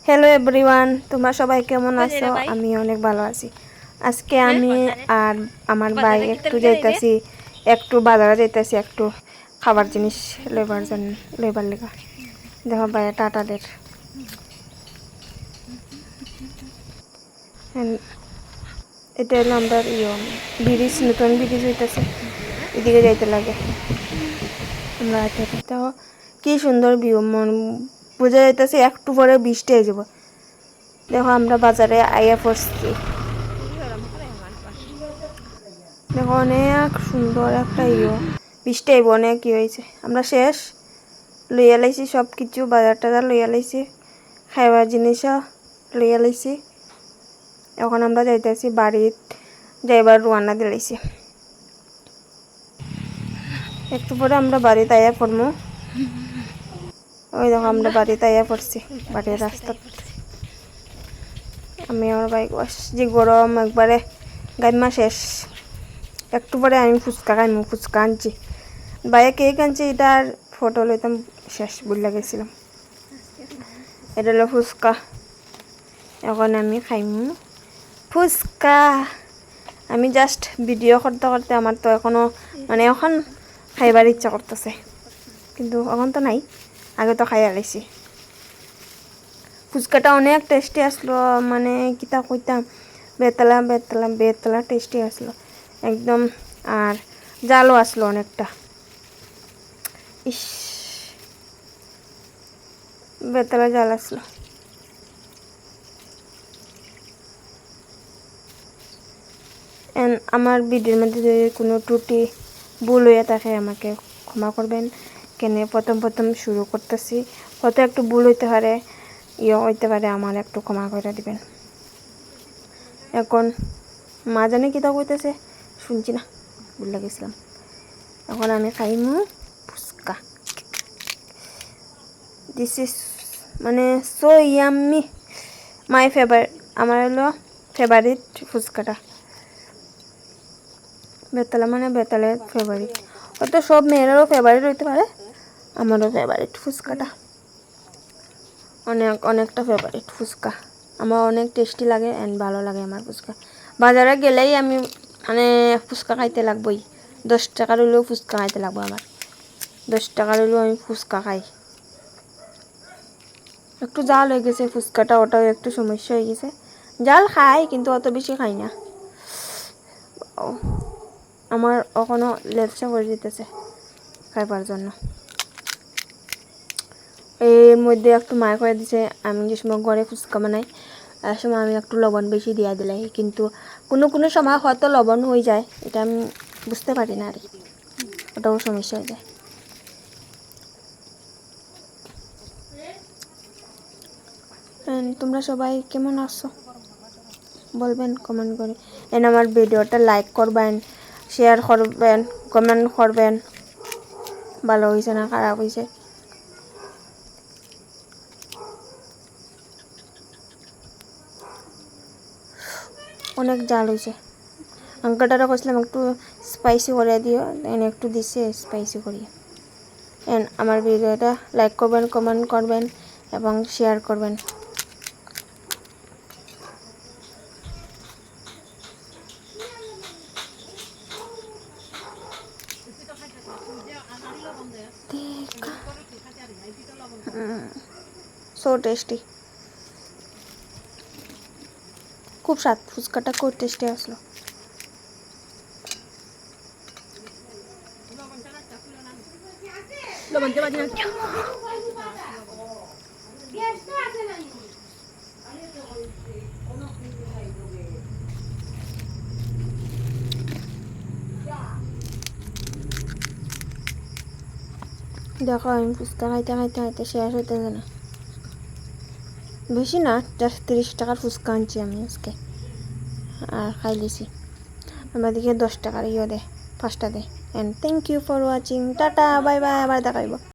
Hello everyone, তোমরা সবাই কেমন আছো? আমি অনেক ভালো আছি। আজকে আমি আর আমার ভাই একটু যাইতাছি, একটু বাজারে যাইতাছি, একটু খাবার জিনিস লইবার লেগা। দেখো ভাইয়া টাটাদের এটা হলো আমরা ব্রিজ, নতুন ব্রিজ হইতেছে, এদিকে যাইতে লাগে। আমরা দেখো কি সুন্দর ভিউ, মন বোঝা যাইতেছে একটু পরে বৃষ্টি হয়ে যাব। দেখো আমরা বাজারে আইয়া পড়ছি, দেখো অনেক সুন্দর একটা বৃষ্টি আইব, অনেক হয়েছে। আমরা শেষ লইয়া লাইছি, সব কিছু বাজার টাজার লইয়া লাইছি, খাইবার জিনিসও লইয়া লাইছি। এখন আমরা যাইতেছি বাড়িত, যাইবার রোয়ানা দিলাইছি। একটু পরে আমরা বাড়িতে আইয়া পড়বো। ওই দেখো আমরা বাড়িতে আইয়া পড়ছি, বাড়ির রাস্তা। আমি আমার বাইক যে গরম একবারে গাইমা শেষ। একটু পরে আমি ফুচকা খাইমু, ফুচকা আনছি, বাইরে কেক আনছি, এটার ফটো লইতাম শেষ বুঝলা গেছিলাম। এটা হলো ফুচকা, এখন আমি খাইমু ফুচকা। আমি জাস্ট ভিডিও করতে করতে আমার তো এখনো এখন খাইবার ইচ্ছা করতেছে, কিন্তু এখন তো নাই, আগে তো খাইয়া লাইছি। ফুচকাটা অনেক টেস্টি আসলো, কিতা কইতাম, বেতলা বেতলা বেতলা টেস্টি আসলো একদম। আর জালও আসলো অনেকটা, ইস বেতলা জাল আসলো। আমার ভিডিওর মধ্যে যদি কোনো ত্রুটি ভুল হয়ে থাকে আমাকে ক্ষমা করবেন। কেনে প্রথম শুরু করতেছি, হয়তো একটু ভুল হইতে পারে, হইতে পারে, আমার একটু ক্ষমা করে দিবেন। এখন মা জানে কিতা কইতেছে, শুনছি না, ভুলে গেছিলাম। এখন আমি খাইমু phuchka. This is so yummy, my favourite, আমার হলো ফেভারিট ফুচকাটা। বেতালা বেতালের ফেভারিট, হয়তো সব মেয়েরারও ফেভারিট হইতে পারে, আমারও ফেভারিট ফুচকাটা, অনেকটা ফেভারিট ফুচকা। আমার অনেক টেস্টি লাগে অ্যান্ড ভালো লাগে আমার ফুচকা। বাজারে গেলেই আমি ফুচকা খাইতে লাগবই, 10 টাকার হলেও ফুচকা খাইতে লাগবো আমার, 10 টাকার হলেও আমি ফুচকা খাই। একটু জাল হয়ে গেছে ফুচকাটা, ওটাও একটু সমস্যা হয়ে গেছে। জাল খাই কিন্তু অত বেশি খাই না। আমার এখনো লেপসা করে দিতেছে খাইবার জন্য। এর মধ্যে একটু মায়া করে দিছে, আমি যে সময় ঘরে ফুচকা বানাই তার সময় আমি একটু লবণ বেশি দিয়া দিলাই, কিন্তু কোনো সময় হয়তো লবণ হয়ে যায়, এটা আমি বুঝতে পারি না, আর ওটাও সমস্যা হয়ে যায়। তোমরা সবাই কেমন আছো বলবেন কমেন্ট করে। আমার ভিডিওটা লাইক করবেন, শেয়ার করবেন, কমেন্ট করবেন, ভালো হয়েছে না খারাপ হয়েছে। অনেক জাল হয়েছে, আঙ্কাটারা কইছিলাম একটু স্পাইসি করে দিও, একটু দিছে স্পাইসি করিয়ে। আমার ভিডিওটা লাইক করবেন, কমেন্ট করবেন এবং শেয়ার করবেন। সো টেস্টি, খুব স্বাদ, ফুচকাটা খুব টেস্টি আসলো। দেখো আমি ফুচকা খাইতে খাইতে খাইতে শেষ হইতেছে না, বেশি না, জাস্ট 30 টাকার ফুচকা আনছি আমি আজকে, আর খাই দিছি। আমরা দিকে 10 টাকার দেয়, 5টা দেয়। And thank you for watching, tata bye bye, আবার দেখাইব।